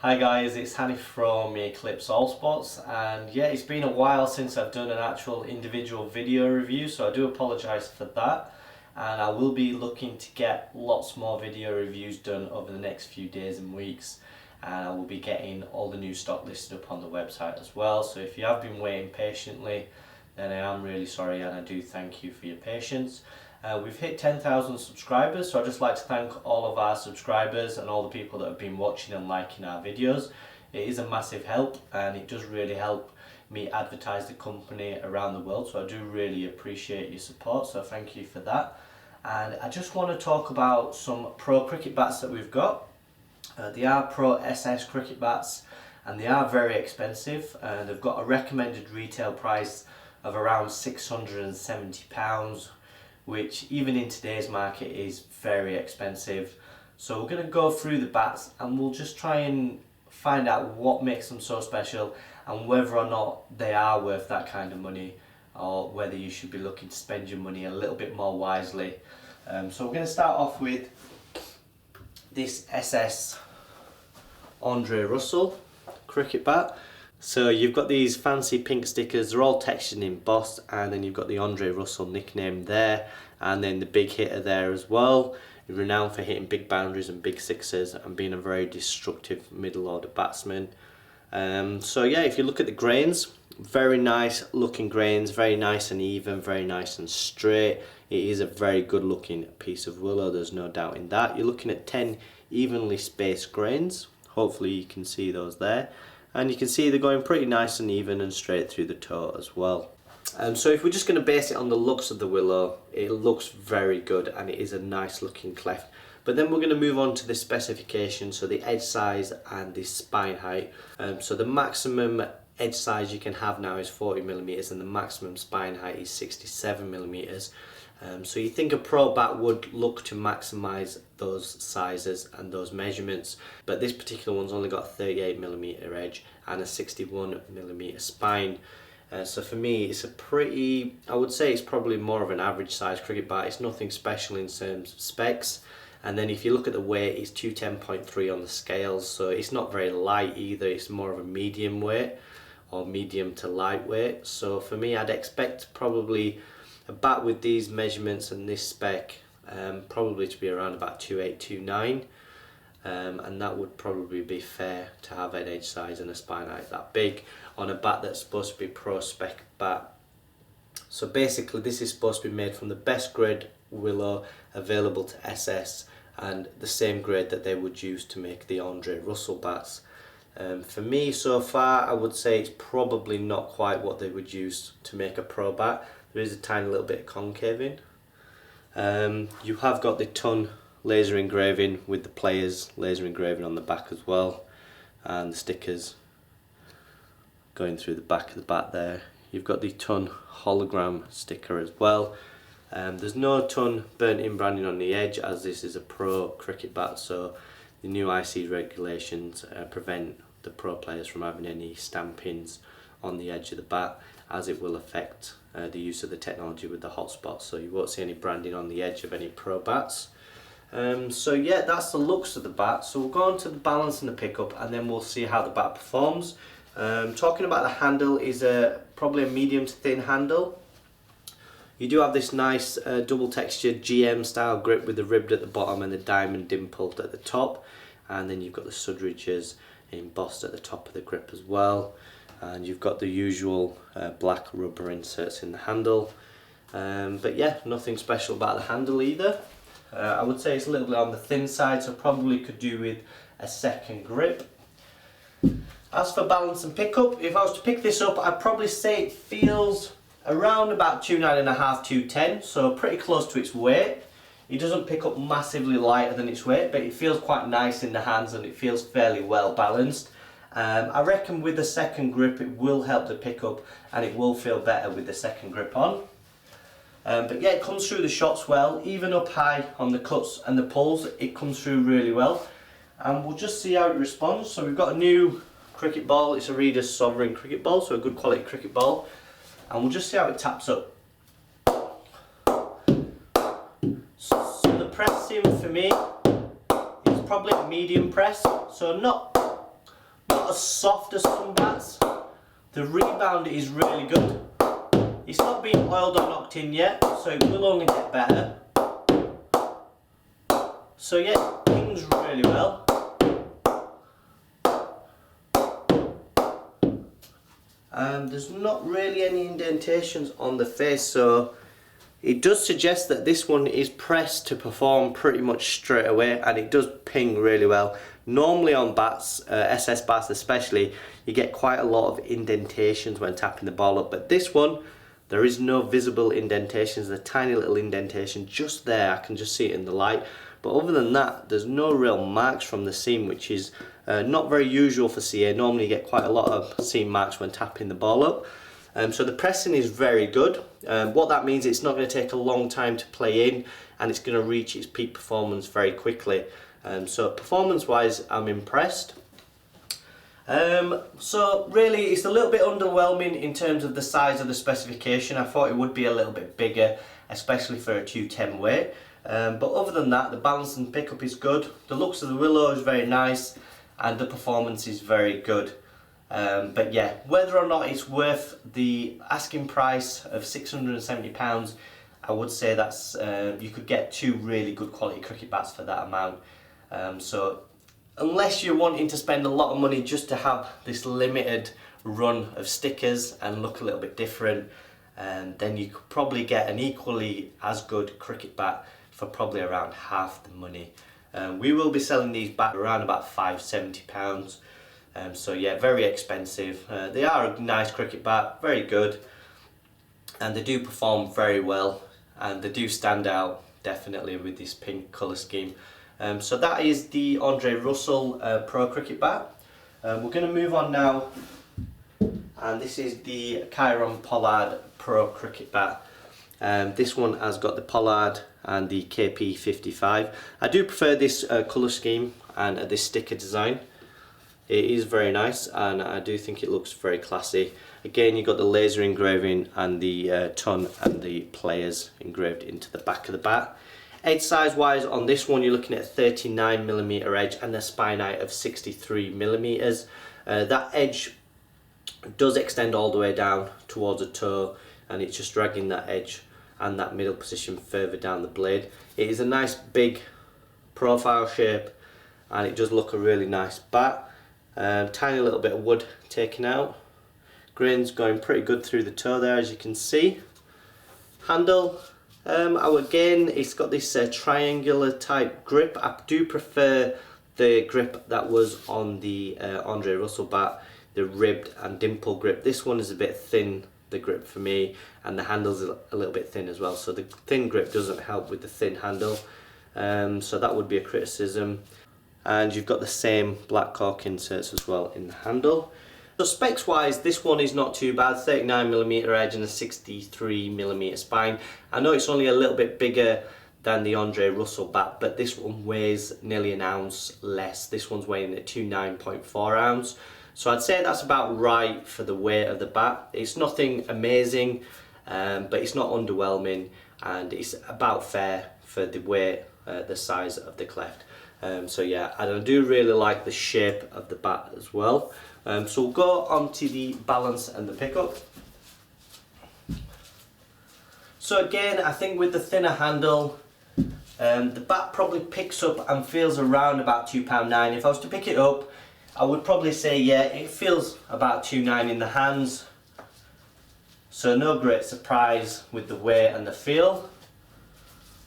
Hi guys, it's Hanif from Eclipse All Spots, and yeah, it's been a while since I've done an actual individual video review, so I do apologise for that, and I will be looking to get lots more video reviews done over the next few days and weeks, and I will be getting all the new stock listed up on the website as well. So if you have been waiting patiently, then I am really sorry, and I do thank you for your patience. We've hit 10,000 subscribers, so I'd just like to thank all of our subscribers and all the people that have been watching and liking our videos. It is a massive help, and it does really help me advertise the company around the world, so I do really appreciate your support, so thank you for that. And I just want to talk about some pro cricket bats that we've got. They are Pro SS cricket bats, and they are very expensive. They've got a recommended retail price of around £670, which even in today's market is very expensive. So we're going to go through the bats and we'll just try and find out what makes them so special and whether or not they are worth that kind of money, or whether you should be looking to spend your money a little bit more wisely. So we're going to start off with this SS Andre Russell cricket bat. So you've got these fancy pink stickers, they're all textured in embossed, and then you've got the Andre Russell nickname there, and then the big hitter there as well. He's renowned for hitting big boundaries and big sixes and being a very destructive middle order batsman. So yeah, if you look at the grains, very nice looking grains, very nice and even, very nice and straight. It is a very good looking piece of willow, there's no doubt in that. You're looking at 10 evenly spaced grains, hopefully you can see those there. And you can see they're going pretty nice and even and straight through the toe as well. So if we're just going to base it on the looks of the willow, it looks very good and it is a nice looking cleft. But then we're going to move on to the specifications, so the edge size and the spine height. So the maximum edge size you can have now is 40mm and the maximum spine height is 67mm. So you think a pro bat would look to maximise those sizes and those measurements, but this particular one's only got a 38mm edge and a 61mm spine. So for me it's a pretty, I would say it's probably more of an average size cricket bat. It's nothing special in terms of specs, and then if you look at the weight, it's 210.3 on the scales, so it's not very light either, it's more of a medium weight or medium to light weight. So for me I'd expect probably a bat with these measurements and this spec probably to be around about 28, 29, and that would probably be fair to have an edge size and a spine height that big on a bat that's supposed to be pro spec bat. So basically this is supposed to be made from the best grade willow available to SS, and the same grade that they would use to make the Andre Russell bats. For me so far I would say it's probably not quite what they would use to make a pro bat. There is a tiny little bit of concaving. You have got the ton laser engraving with the players laser engraving on the back as well, and the stickers going through the back of the bat there. You've got the ton hologram sticker as well. There's no ton burnt in branding on the edge, as this is a pro cricket bat, so the new IC regulations prevent the pro players from having any stampings on the edge of the bat, as it will affect the use of the technology with the hotspots, so you won't see any branding on the edge of any pro bats. So yeah, that's the looks of the bat. So we'll go on to the balance and the pickup, and then we'll see how the bat performs. Talking about the handle, is probably a medium to thin handle. You do have this nice double textured GM style grip with the ribbed at the bottom and the diamond dimpled at the top, and then you've got the stud ridges embossed at the top of the grip as well, and you've got the usual black rubber inserts in the handle. But yeah, nothing special about the handle either. I would say it's a little bit on the thin side, so probably could do with a second grip. As for balance and pickup, if I was to pick this up, I'd probably say it feels around about 2.9.5, 210, so pretty close to its weight. It doesn't pick up massively lighter than its weight, but it feels quite nice in the hands and it feels fairly well balanced. I reckon with the second grip it will help the pickup, and it will feel better with the second grip on. But yeah, it comes through the shots well, even up high on the cuts and the pulls, it comes through really well. And we'll just see how it responds. So we've got a new cricket ball, it's a Reader's Sovereign cricket ball, so a good quality cricket ball. And we'll just see how it taps up. So the pressing for me is probably a medium press, so not not as soft as some bats. The rebound is really good. It's not been oiled or knocked in yet, so it will only get better. So yeah, it pings really well. And there's not really any indentations on the face, so it does suggest that this one is pressed to perform pretty much straight away, and it does ping really well. Normally on bats, SS bats especially, you get quite a lot of indentations when tapping the ball up, but this one, there is no visible indentations. There's a tiny little indentation just there, I can just see it in the light. But other than that, there's no real marks from the seam, which is not very usual for CA. Normally you get quite a lot of seam marks when tapping the ball up. So the pressing is very good. What that means, it's not going to take a long time to play in, and it's going to reach its peak performance very quickly. So performance wise, I'm impressed. So really it's a little bit underwhelming in terms of the size of the specification. I thought it would be a little bit bigger, especially for a 210 weight. But other than that, the balance and pickup is good. The looks of the willow is very nice, and the performance is very good. But yeah, whether or not it's worth the asking price of £670, I would say that's you could get 2 really good quality cricket bats for that amount. So unless you're wanting to spend a lot of money just to have this limited run of stickers and look a little bit different, then you could probably get an equally as good cricket bat for probably around half the money. We will be selling these back around about £570. So yeah, very expensive. They are a nice cricket bat, very good, and they do perform very well, and they do stand out definitely with this pink colour scheme. So that is the Andre Russell Pro Cricket Bat. We're going to move on now, and this is the Chiron Pollard Pro Cricket Bat. This one has got the Pollard and the KP55. I do prefer this colour scheme and this sticker design. It is very nice, and I do think it looks very classy. Again, you've got the laser engraving and the ton and the players engraved into the back of the bat. Edge size wise on this one, you're looking at 39mm edge and a spine height of 63mm. That edge does extend all the way down towards a toe, and it's just dragging that edge and that middle position further down the blade. It is a nice big profile shape, and it does look a really nice bat. Tiny little bit of wood taken out. Grain's going pretty good through the toe there, as you can see. Handle, again, it's got this triangular type grip. I do prefer the grip that was on the Andre Russell bat, the ribbed and dimple grip. This one is a bit thin, the grip for me, and the handle's a little bit thin as well, so the thin grip doesn't help with the thin handle. So that would be a criticism. And you've got the same black cork inserts as well in the handle. So specs wise, this one is not too bad, 39mm edge and a 63mm spine. I know it's only a little bit bigger than the Andre Russell bat, but this one weighs nearly an ounce less. This one's weighing at 29.4 ounce. So I'd say that's about right for the weight of the bat. It's nothing amazing, but it's not underwhelming, and it's about fair for the weight, the size of the cleft. So yeah, and I do really like the shape of the bat as well. So we'll go on to the balance and the pickup. So again, I think with the thinner handle, the bat probably picks up and feels around about £2.9. If I was to pick it up, I would probably say yeah, it feels about £2.9 in the hands. So no great surprise with the weight and the feel.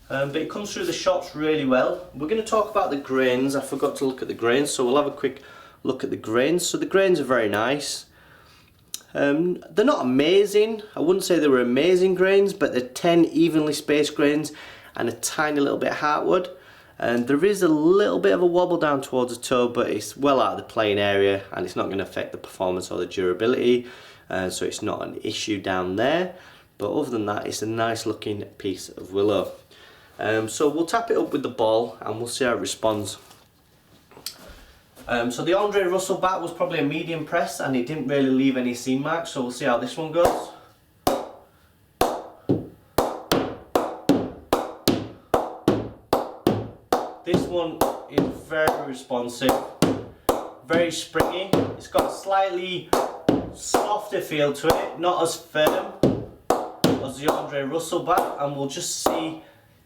But it comes through the shots really well. We're going to talk about the grains. I forgot to look at the grains, so we'll have a quick look at the grains. So the grains are very nice. They're not amazing. I wouldn't say they were amazing grains, but they're 10 evenly spaced grains and a tiny little bit of heartwood. And there is a little bit of a wobble down towards the toe, but it's well out of the playing area, and it's not going to affect the performance or the durability. So it's not an issue down there. But other than that, it's a nice looking piece of willow. So we'll tap it up with the ball and we'll see how it responds. So the Andre Russell bat was probably a medium press, and it didn't really leave any seam marks, so we'll see how this one goes. This one is very responsive, very springy. It's got a slightly softer feel to it, not as firm as the Andre Russell bat, and we'll just see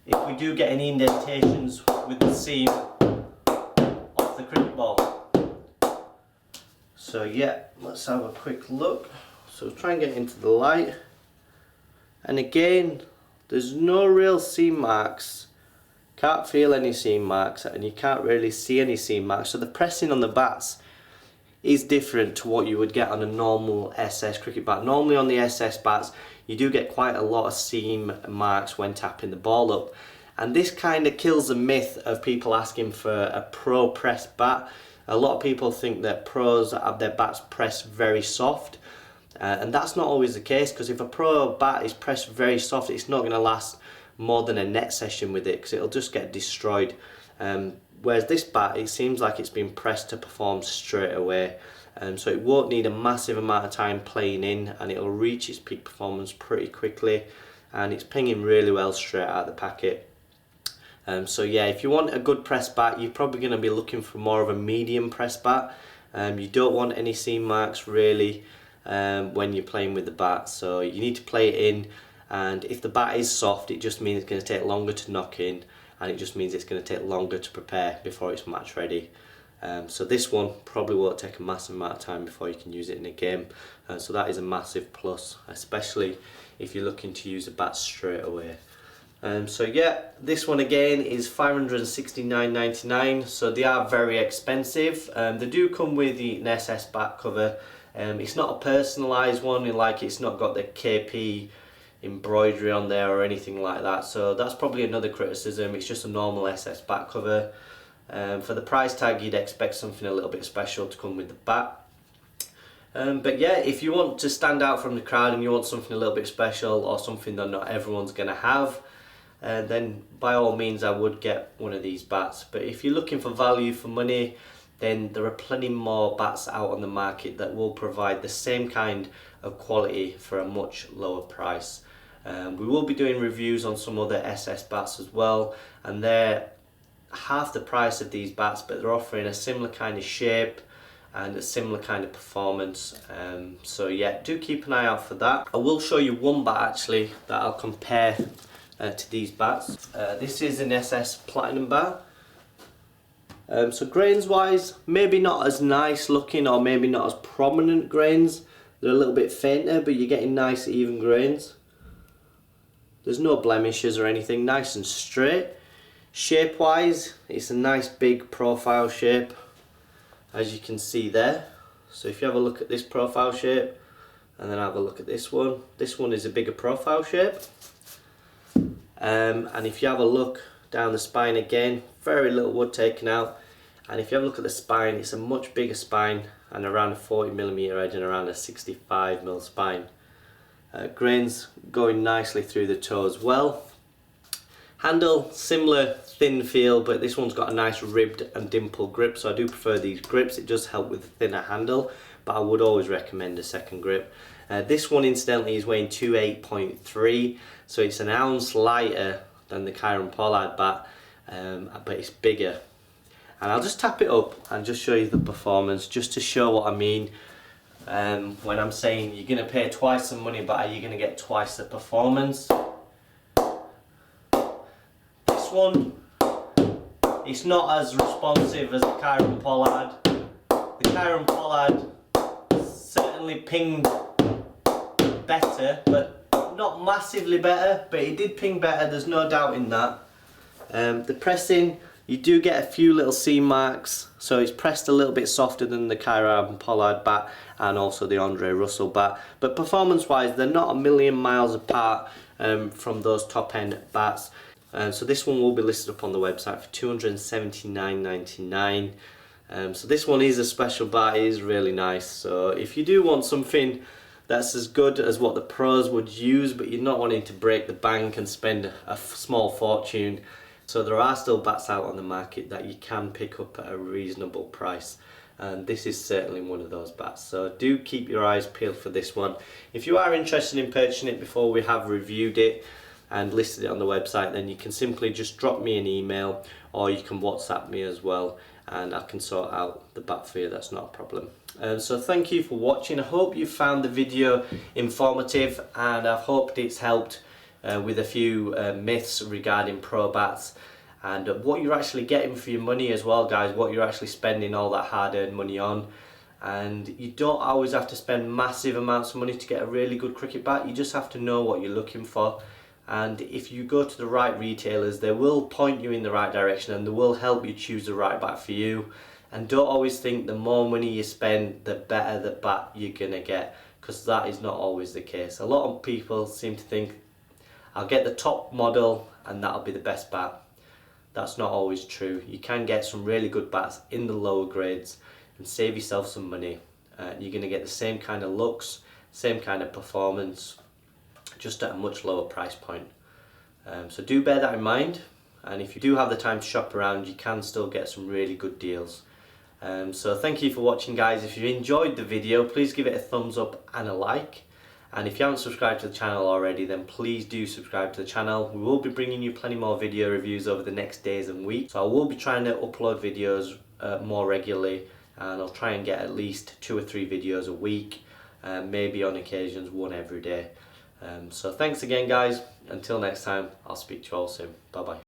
if we do get any indentations with the seam off the cricket ball. So yeah, let's have a quick look. So try and get into the light, and again there's no real seam marks, can't feel any seam marks, and you can't really see any seam marks. So the pressing on the bats is different to what you would get on a normal SS cricket bat. Normally on the SS bats you do get quite a lot of seam marks when tapping the ball up, and this kind of kills the myth of people asking for a pro press bat. A lot of people think that pros have their bats pressed very soft, and that's not always the case, because if a pro bat is pressed very soft, it's not going to last more than a net session with it, because it'll just get destroyed. Whereas this bat, it seems like it's been pressed to perform straight away, so it won't need a massive amount of time playing in, and it'll reach its peak performance pretty quickly, and it's pinging really well straight out of the packet. So yeah, if you want a good press bat, you're probably going to be looking for more of a medium press bat. You don't want any seam marks really when you're playing with the bat, so you need to play it in, and if the bat is soft, it just means it's going to take longer to knock in, and it just means it's going to take longer to prepare before it's match ready. So this one probably won't take a massive amount of time before you can use it in a game, so that is a massive plus, especially if you're looking to use a bat straight away. So yeah, this one again is $569.99, so they are very expensive. They do come with the SS back cover. It's not a personalised one, like it's not got the KP embroidery on there or anything like that, so that's probably another criticism. It's just a normal SS back cover. For the price tag, you'd expect something a little bit special to come with the bat. But yeah, if you want to stand out from the crowd and you want something a little bit special, or something that not everyone's going to have, then by all means I would get one of these bats. But if you're looking for value for money, then there are plenty more bats out on the market that will provide the same kind of quality for a much lower price. We will be doing reviews on some other SS bats as well, and they're half the price of these bats, but they're offering a similar kind of shape and a similar kind of performance. So yeah, do keep an eye out for that. I will show you one bat actually that I'll compare to these bats. This is an SS Platinum bat. So grains wise, maybe not as nice looking, or maybe not as prominent grains. They're a little bit fainter, but you're getting nice even grains. There's no blemishes or anything, nice and straight. Shape wise, it's a nice big profile shape, as you can see there. So if you have a look at this profile shape, and then have a look at this one is a bigger profile shape. And if you have a look down the spine again, very little wood taken out, and if you have a look at the spine, it's a much bigger spine, and around a 40mm edge and around a 65mm spine. Grains going nicely through the toe as well. Handle, similar thin feel, but this one's got a nice ribbed and dimpled grip, so I do prefer these grips. It does help with a thinner handle, but I would always recommend a second grip. This one incidentally is weighing 28.3, so it's an ounce lighter than the Pollard bat, but it's bigger. And I'll just tap it up and just show you the performance, just to show what I mean when I'm saying you're going to pay twice the money, but are you going to get twice the performance? This one, it's not as responsive as the Pollard. The Pollard certainly pinged better, but not massively better, but it did ping better, there's no doubt in that. The pressing, you do get a few little seam marks, so it's pressed a little bit softer than the Pollard bat and also the Andre Russell bat, but performance wise they're not a million miles apart from those top end bats. So this one will be listed up on the website for $279.99. So this one is a special bat, it is really nice. So if you do want something that's as good as what the pros would use, but you're not wanting to break the bank and spend a small fortune, so there are still bats out on the market that you can pick up at a reasonable price, and this is certainly one of those bats. So do keep your eyes peeled for this one. If you are interested in purchasing it before we have reviewed it and listed it on the website, then you can simply just drop me an email, or you can WhatsApp me as well, and I can sort out the bat for you, that's not a problem. So thank you for watching. I hope you found the video informative, and I hope it's helped with a few myths regarding pro bats, and what you're actually getting for your money as well, guys, what you're actually spending all that hard-earned money on. And you don't always have to spend massive amounts of money to get a really good cricket bat. You just have to know what you're looking for, and if you go to the right retailers, they will point you in the right direction and they will help you choose the right bat for you. And don't always think the more money you spend, the better the bat you're gonna get, because that is not always the case. A lot of people seem to think, I'll get the top model and that'll be the best bat. That's not always true. You can get some really good bats in the lower grades and save yourself some money. You're gonna get the same kind of looks, same kind of performance, just at a much lower price point. So do bear that in mind, and if you do have the time to shop around, you can still get some really good deals. So thank you for watching, guys. If you enjoyed the video, please give it a thumbs up and a like, and if you haven't subscribed to the channel already, then please do subscribe to the channel. We will be bringing you plenty more video reviews over the next days and weeks, so I will be trying to upload videos more regularly, and I'll try and get at least 2 or 3 videos a week, maybe on occasions 1 every day. So thanks again, guys. Until next time, I'll speak to you all soon. Bye bye.